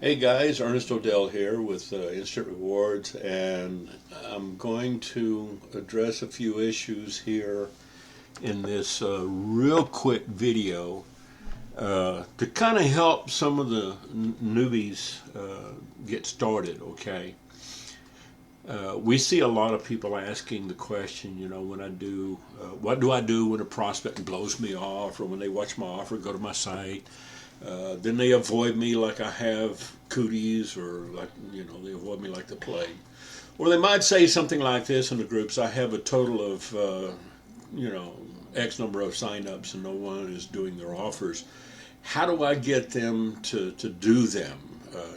Hey guys, Ernest O'Dell here with Instant Rewards, and I'm going to address a few issues here in this real quick video to kind of help some of the newbies get started, okay? We see a lot of people asking the question, when I do, what do I do when a prospect blows me off, or when they watch my offer, go to my site? Then they avoid me like I have cooties, or they avoid me like the plague. Or they might say something like this in the groups: I have a total of, X number of signups and no one is doing their offers. How do I get them to do them?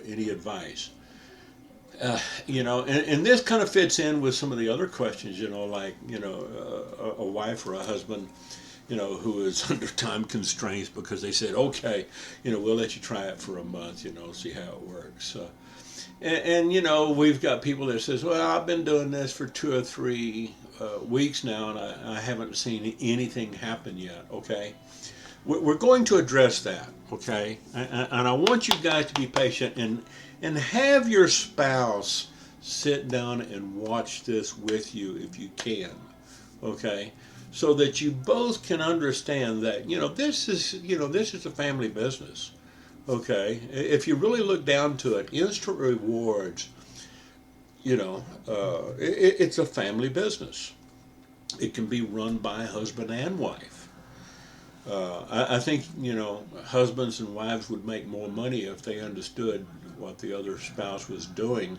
Any advice? And this kind of fits in with some of the other questions, a wife or a husband who is under time constraints because they said, okay, we'll let you try it for a month, see how it works. We've got people that says, well, I've been doing this for 2 or 3 weeks now, and I haven't seen anything happen yet, okay? We're going to address that, okay? And I want you guys to be patient and have your spouse sit down and watch this with you if you can, okay? So that you both can understand that this is a family business, okay? If you really look down to it, Instant Rewards, it's a family business. It can be run by husband and wife. I think husbands and wives would make more money if they understood what the other spouse was doing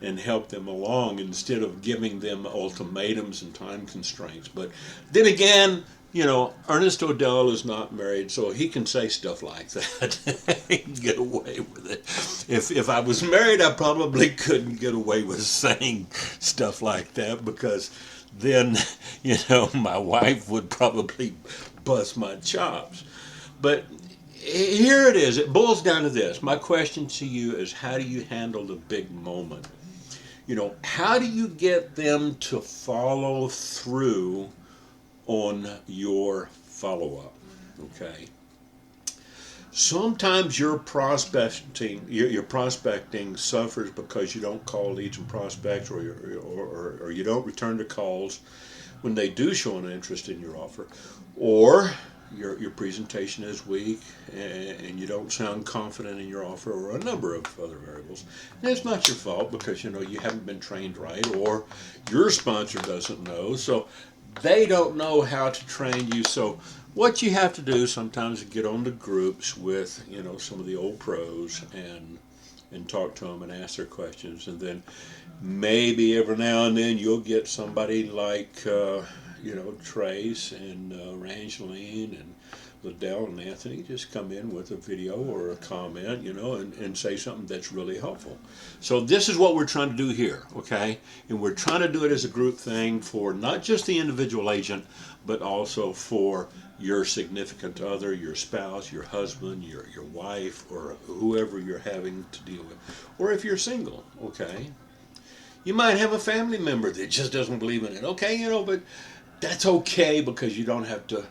and help them along instead of giving them ultimatums and time constraints. But then again, Ernest O'Dell is not married, so he can say stuff like that and get away with it. If I was married, I probably couldn't get away with saying stuff like that, because then, my wife would probably bust my chops. But here it is. It boils down to this. My question to you is, how do you handle the big moment? How do you get them to follow through on your follow-up? Okay. Sometimes your prospecting suffers because you don't call leads and prospects, or you don't return the calls when they do show an interest in your offer, or your presentation is weak and you don't sound confident in your offer, or a number of other variables. And it's not your fault, because you haven't been trained right, or your sponsor doesn't know, so they don't know how to train you. So what you have to do sometimes is get on the groups with some of the old pros and talk to them and ask their questions, and then maybe every now and then you'll get somebody like Trace and Rangeline and Liddell and Anthony just come in with a video or a comment, and say something that's really helpful. So this is what we're trying to do here, okay? And we're trying to do it as a group thing for not just the individual agent, but also for your significant other, your spouse, your husband, your wife, or whoever you're having to deal with. Or if you're single, okay? You might have a family member that just doesn't believe in it, okay? But that's okay, because you don't have to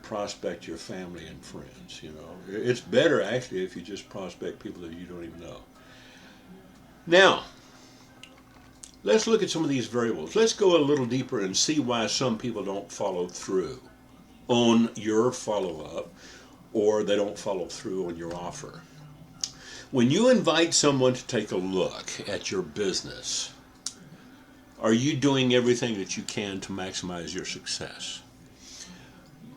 prospect your family and friends. It's better actually if you just prospect people that you don't even know. Now, let's look at some of these variables. Let's go a little deeper and see why some people don't follow through on your follow-up, or they don't follow through on your offer. When you invite someone to take a look at your business, are you doing everything that you can to maximize your success?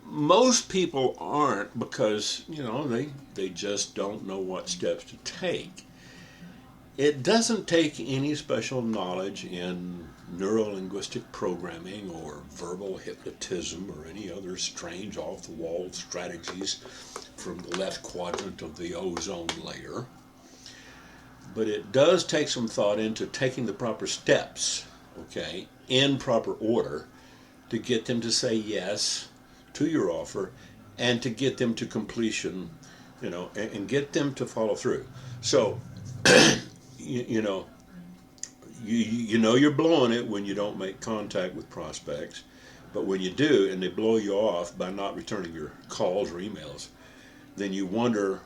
Most people aren't, because they just don't know what steps to take. It doesn't take any special knowledge in neuro-linguistic programming or verbal hypnotism or any other strange off-the-wall strategies from the left quadrant of the ozone layer. But it does take some thought into taking the proper steps, okay, in proper order, to get them to say yes to your offer, and to get them to completion, and get them to follow through. So, you're blowing it when you don't make contact with prospects, but when you do, and they blow you off by not returning your calls or emails, then you wonder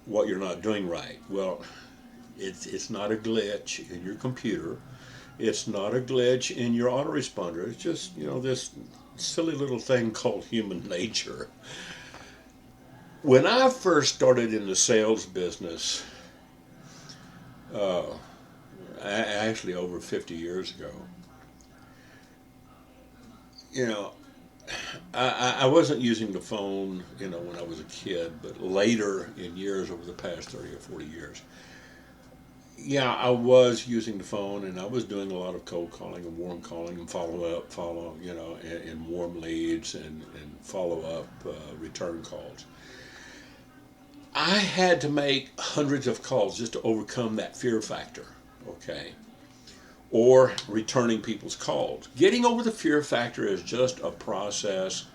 what you're not doing right. Well, It's not a glitch in your computer. It's not a glitch in your autoresponder. It's just, this silly little thing called human nature. When I first started in the sales business, uh, actually over 50 years ago, you know, I wasn't using the phone, when I was a kid, but later in years, over the past 30 or 40 years, yeah, I was using the phone, and I was doing a lot of cold calling and warm calling and and warm leads and follow up return calls. I had to make hundreds of calls just to overcome that fear factor, okay? Or returning people's calls. Getting over the fear factor is just a process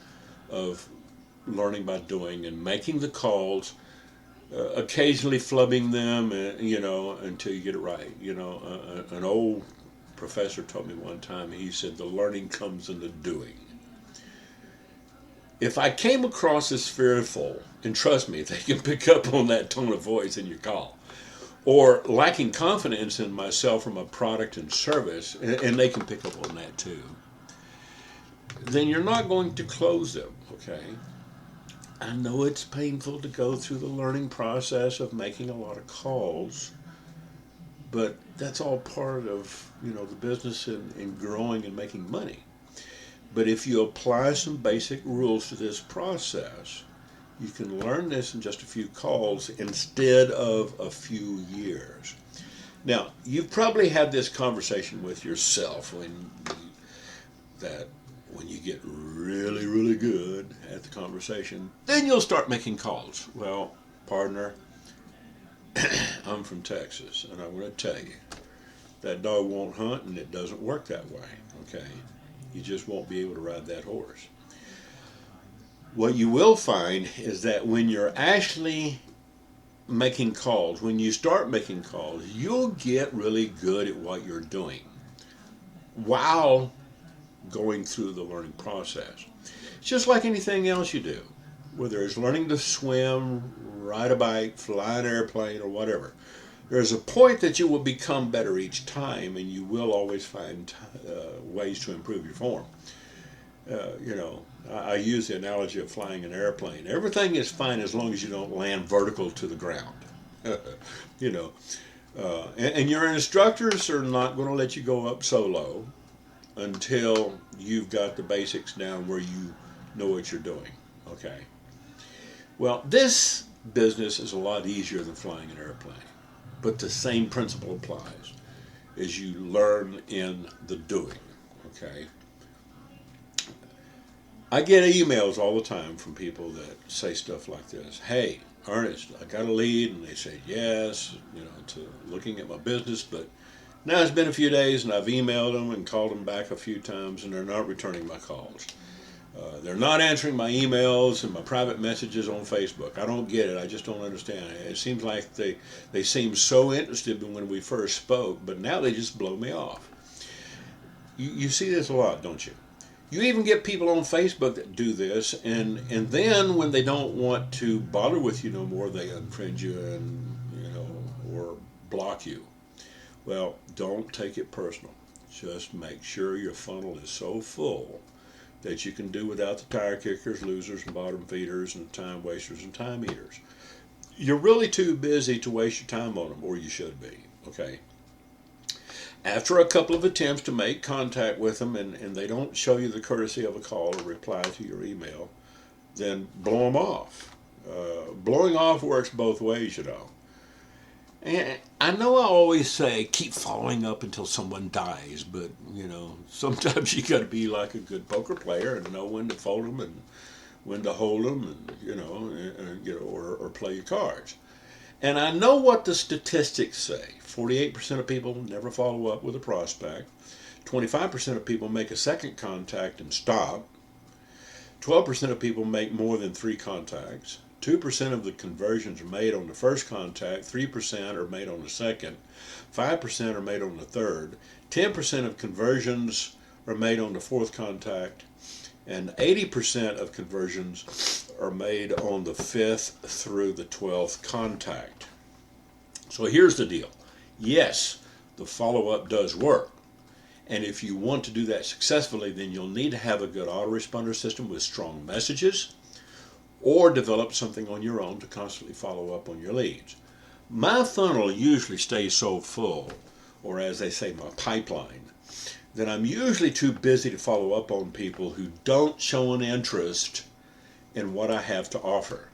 of learning by doing and making the calls, occasionally flubbing them, until you get it right. An old professor told me one time, he said, the learning comes in the doing. If I came across as fearful, and trust me, they can pick up on that tone of voice in your call, or lacking confidence in myself or my product and service, and they can pick up on that too, then you're not going to close them, okay? I know it's painful to go through the learning process of making a lot of calls, but that's all part of, the business and growing and making money. But if you apply some basic rules to this process, you can learn this in just a few calls instead of a few years. Now, you've probably had this conversation with yourself when you get really, really good at the conversation, then you'll start making calls. Well, partner, I'm from Texas, and I'm going to tell you, that dog won't hunt, and it doesn't work that way, okay? You just won't be able to ride that horse. What you will find is that when you're actually making calls, when you start making calls, you'll get really good at what you're doing while going through the learning process. It's just like anything else you do, whether it's learning to swim, ride a bike, fly an airplane, or whatever. There's a point that you will become better each time, and you will always find ways to improve your form. I use the analogy of flying an airplane. Everything is fine as long as you don't land vertical to the ground. And your instructors are not going to let you go up so low until you've got the basics down where you know what you're doing. Okay. Well, this business is a lot easier than flying an airplane, but the same principle applies as you learn in the doing. Okay. I get emails all the time from people that say stuff like this. Hey, Ernest, I got a lead, and they say yes, to looking at my business, but now it's been a few days, and I've emailed them and called them back a few times, and they're not returning my calls. They're not answering my emails and my private messages on Facebook. I don't get it. I just don't understand it. It seems like they seem so interested when we first spoke, but now they just blow me off. You see this a lot, don't you? You even get people on Facebook that do this, and then when they don't want to bother with you no more, they unfriend you and or block you. Well, don't take it personal. Just make sure your funnel is so full that you can do without the tire kickers, losers, and bottom feeders, and time wasters and time eaters. You're really too busy to waste your time on them, or you should be. Okay. After a couple of attempts to make contact with them and they don't show you the courtesy of a call or reply to your email, then blow them off. Blowing off works both ways, And I know I always say keep following up until someone dies, but sometimes you got to be like a good poker player and know when to fold them and when to hold them, and or play your cards. And I know what the statistics say. 48% of people never follow up with a prospect. 25% of people make a second contact and stop. 12% of people make more than 3 contacts. 2% of the conversions are made on the first contact. 3% are made on the second. 5% are made on the third. 10% of conversions are made on the fourth contact. And 80% of conversions are made on the 5th through the 12th contact. So here's the deal. Yes, the follow-up does work. And if you want to do that successfully, then you'll need to have a good autoresponder system with strong messages, or develop something on your own to constantly follow up on your leads. My funnel usually stays so full, or as they say, my pipeline, that I'm usually too busy to follow up on people who don't show an interest in what I have to offer.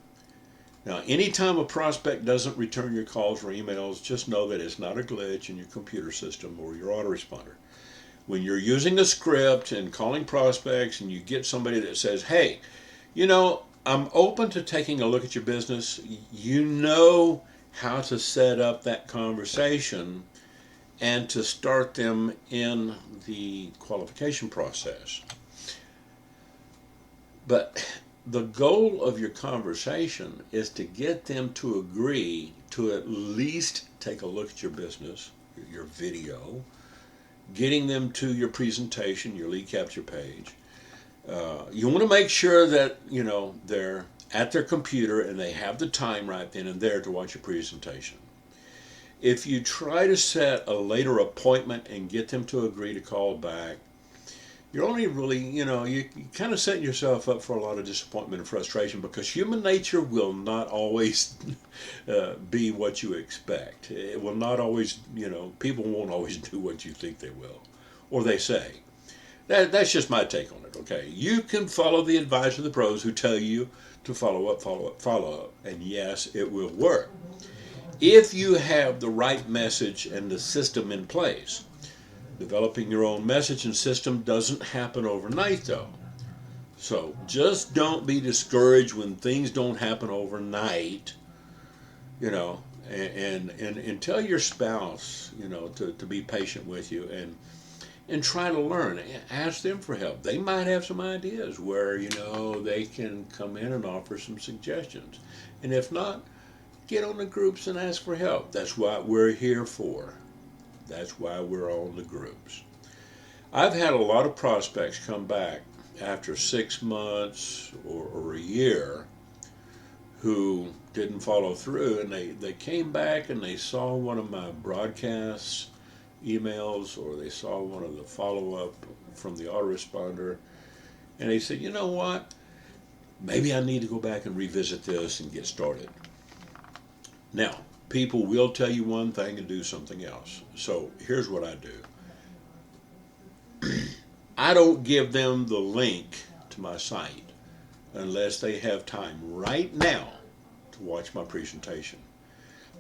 Now, anytime a prospect doesn't return your calls or emails, just know that it's not a glitch in your computer system or your autoresponder. When you're using a script and calling prospects and you get somebody that says, hey, I'm open to taking a look at your business, you know how to set up that conversation and to start them in the qualification process. But the goal of your conversation is to get them to agree to at least take a look at your business, your video, getting them to your presentation, your lead capture page. You want to make sure that, they're at their computer and they have the time right then and there to watch your presentation. If you try to set a later appointment and get them to agree to call back, you're only really, you kind of setting yourself up for a lot of disappointment and frustration, because human nature will not always be what you expect. It will not always, people won't always do what you think they will, or they say. That's just my take on it, okay? You can follow the advice of the pros who tell you to follow up, and yes, it will work if you have the right message and the system in place. Developing your own message and system doesn't happen overnight, though. So just don't be discouraged when things don't happen overnight, and tell your spouse, to be patient with you and try to learn. Ask them for help. They might have some ideas where, they can come in and offer some suggestions. And if not, get on the groups and ask for help. That's what we're here for. That's why we're on the groups. I've had a lot of prospects come back after 6 months or a year who didn't follow through, and they came back and they saw one of my broadcasts, emails, or they saw one of the follow-up from the autoresponder, and they said, you know what, maybe I need to go back and revisit this and get started. Now, people will tell you one thing and do something else. So here's what I do. I don't give them the link to my site unless they have time right now to watch my presentation.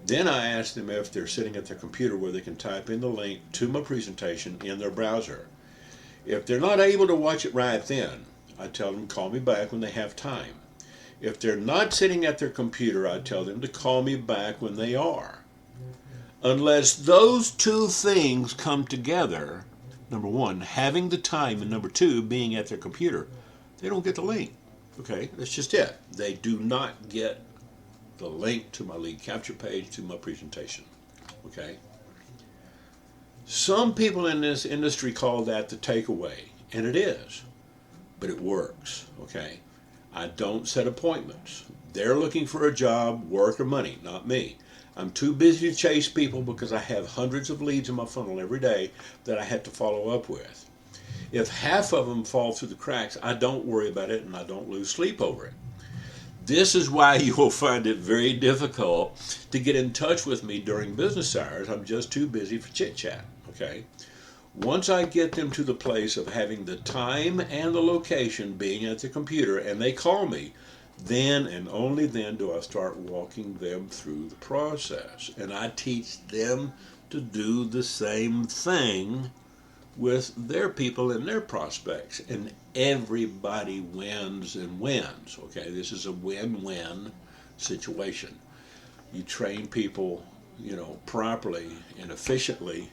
Then I ask them if they're sitting at their computer where they can type in the link to my presentation in their browser. If they're not able to watch it right then, I tell them to call me back when they have time. If they're not sitting at their computer, I tell them to call me back when they are. Unless those two things come together, number one, having the time, and number two, being at their computer, they don't get the link. Okay, that's just it. They do not get the link to my lead capture page, to my presentation. Okay? Some people in this industry call that the takeaway, and it is, but it works. Okay? I don't set appointments. They're looking for a job, work, or money, not me. I'm too busy to chase people because I have hundreds of leads in my funnel every day that I have to follow up with. If half of them fall through the cracks, I don't worry about it and I don't lose sleep over it. This is why you will find it very difficult to get in touch with me during business hours. I'm just too busy for chit-chat, okay? Once I get them to the place of having the time and the location, being at the computer, and they call me, then and only then do I start walking them through the process. And I teach them to do the same thing with their people and their prospects. And everybody wins and wins, okay? This is a win-win situation. You train people, properly and efficiently,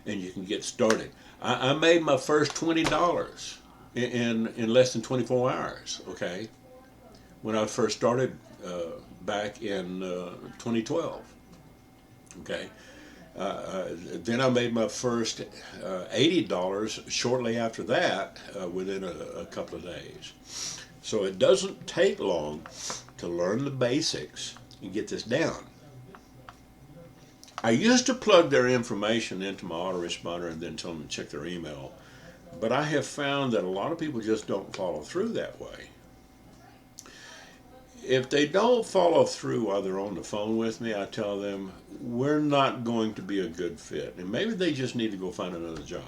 and you can get started. I made my first $20 in less than 24 hours, okay? When I first started back in 2012, okay? Then I made my first $80 shortly after that, within a couple of days. So it doesn't take long to learn the basics and get this down. I used to plug their information into my autoresponder and then tell them to check their email, but I have found that a lot of people just don't follow through that way. If they don't follow through while they're on the phone with me, I tell them we're not going to be a good fit, and maybe they just need to go find another job.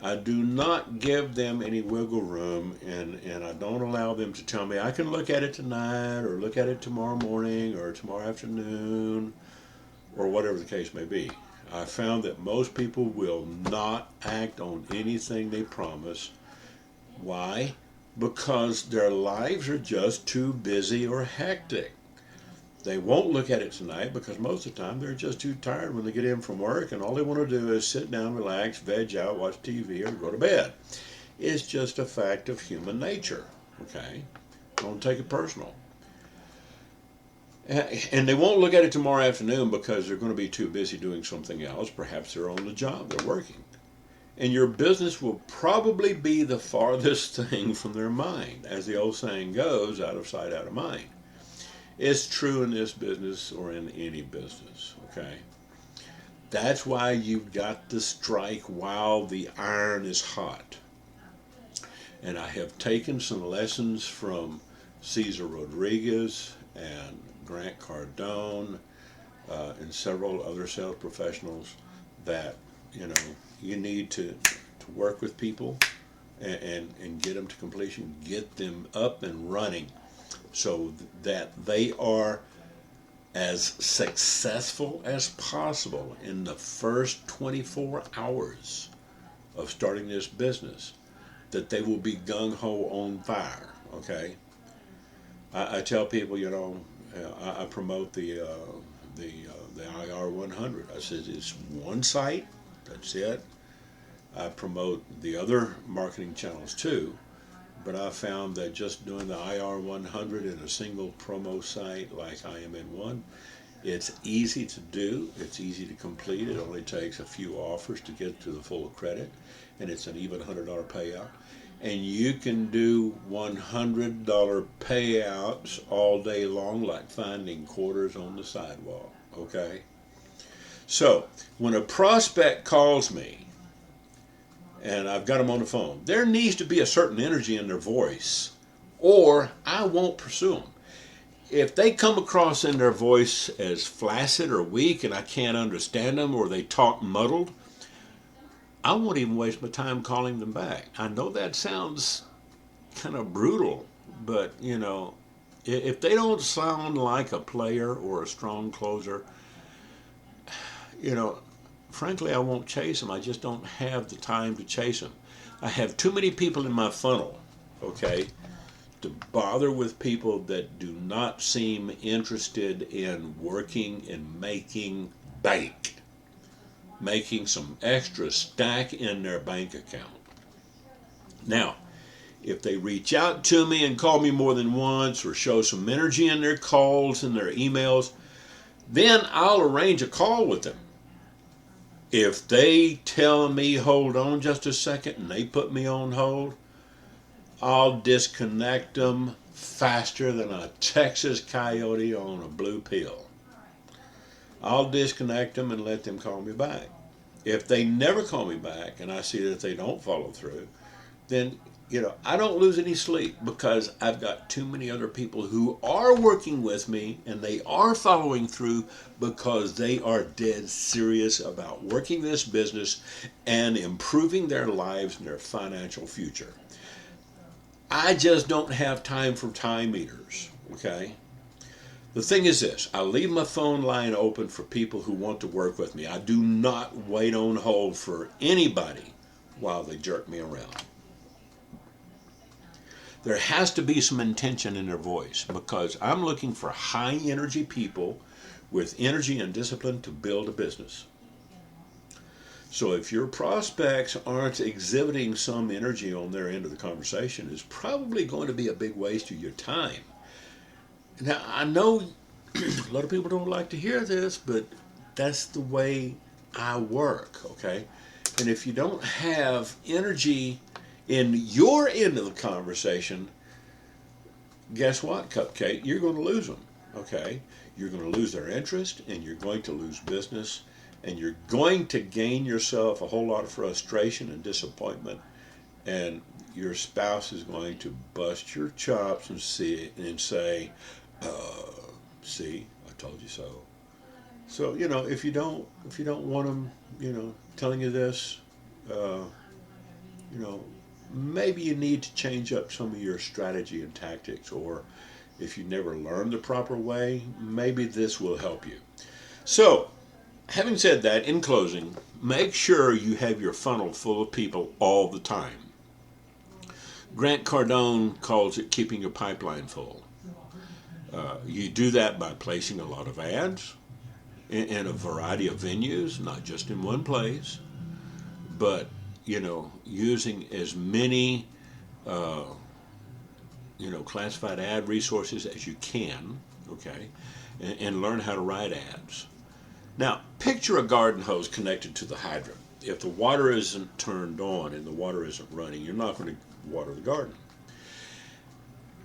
I do not give them any wiggle room, and I don't allow them to tell me I can look at it tonight or look at it tomorrow morning or tomorrow afternoon or whatever the case may be. I found that most people will not act on anything they promise. Why? Because their lives are just too busy or hectic. They won't look at it tonight because most of the time they're just too tired when they get in from work and all they want to do is sit down, relax, veg out, watch TV, or go to bed. It's just a fact of human nature, okay? Don't take it personal. And they won't look at it tomorrow afternoon because they're going to be too busy doing something else. Perhaps they're on the job, they're working. And your business will probably be the farthest thing from their mind. As the old saying goes, out of sight, out of mind. It's true in this business or in any business, okay? That's why you've got to strike while the iron is hot. And I have taken some lessons from Cesar Rodriguez and Grant Cardone and several other sales professionals that, you need to work with people and get them to completion, get them up and running so that they are as successful as possible in the first 24 hours of starting this business, that they will be gung-ho on fire, okay? I tell people, I promote the IR 100. I said it's one site, that's it. I promote the other marketing channels too, but I found that just doing the IR 100 in a single promo site like I am in one, it's easy to do, it's easy to complete. It only takes a few offers to get to the full credit, and it's an even $100 payout. And you can do $100 payouts all day long, like finding quarters on the sidewalk, okay? So, when a prospect calls me, and I've got them on the phone, there needs to be a certain energy in their voice, or I won't pursue them. If they come across in their voice as flaccid or weak and I can't understand them, or they talk muddled, I won't even waste my time calling them back. I know that sounds kind of brutal, but if they don't sound like a player or a strong closer, frankly, I won't chase them. I just don't have the time to chase them. I have too many people in my funnel, okay, to bother with people that do not seem interested in working and making bank, making some extra stack in their bank account. Now, if they reach out to me and call me more than once or show some energy in their calls and their emails, then I'll arrange a call with them. If they tell me, hold on just a second, and they put me on hold, I'll disconnect them faster than a Texas coyote on a blue pill. I'll disconnect them and let them call me back. If they never call me back and I see that they don't follow through, then I don't lose any sleep because I've got too many other people who are working with me and they are following through because they are dead serious about working this business and improving their lives and their financial future. I just don't have time for time eaters, okay? The thing is this, I leave my phone line open for people who want to work with me. I do not wait on hold for anybody while they jerk me around. There has to be some intention in their voice because I'm looking for high energy people with energy and discipline to build a business. So if your prospects aren't exhibiting some energy on their end of the conversation, it's probably going to be a big waste of your time. Now, I know a lot of people don't like to hear this, but that's the way I work, okay? And if you don't have energy in your end of the conversation, guess what, Cupcake? You're going to lose them, Okay, you're going to lose their interest, and you're going to lose business, and you're going to gain yourself a whole lot of frustration and disappointment, and your spouse is going to bust your chops and say, "See, I told you so." So if you don't want them, telling you this, uh, you know, maybe you need to change up some of your strategy and tactics, or if you never learned the proper way, maybe this will help you. So, having said that, in closing, make sure you have your funnel full of people all the time. Grant Cardone calls it keeping your pipeline full. You do that by placing a lot of ads in a variety of venues, not just in one place, but using as many uh, classified ad resources as you can, okay, and learn how to write ads. Now, picture a garden hose connected to the hydrant. If the water isn't turned on and the water isn't running, you're not going to water the garden.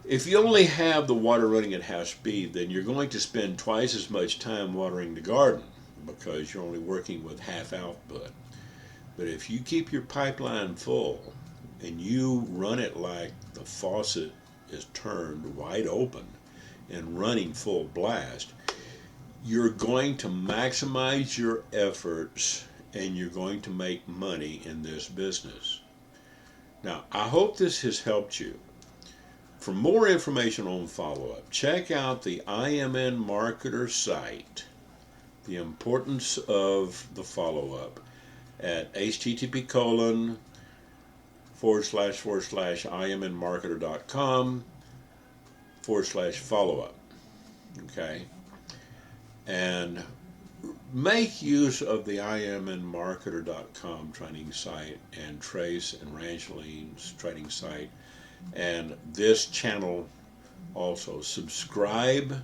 If you only have the water running at half speed, then you're going to spend twice as much time watering the garden because you're only working with half output. But if you keep your pipeline full and you run it like the faucet is turned wide open and running full blast, you're going to maximize your efforts and you're going to make money in this business. Now, I hope this has helped you. For more information on follow-up, check out the IMN Marketer site, The Importance of the Follow-up, at http://imnmarketer.com/follow-up. Okay? And make use of the imnmarketer.com training site and Trace and Rangeline's training site and this channel also. Subscribe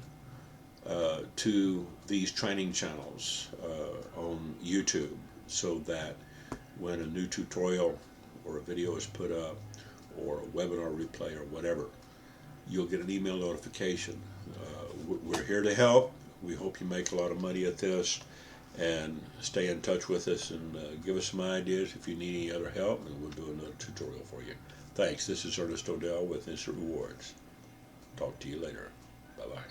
to these training channels on YouTube so that when a new tutorial or a video is put up or a webinar replay or whatever, you'll get an email notification. We're here to help. We hope you make a lot of money at this, and stay in touch with us and give us some ideas if you need any other help, and we'll do another tutorial for you. Thanks. This is Ernest O'Dell with Instant Rewards. Talk to you later. Bye-bye.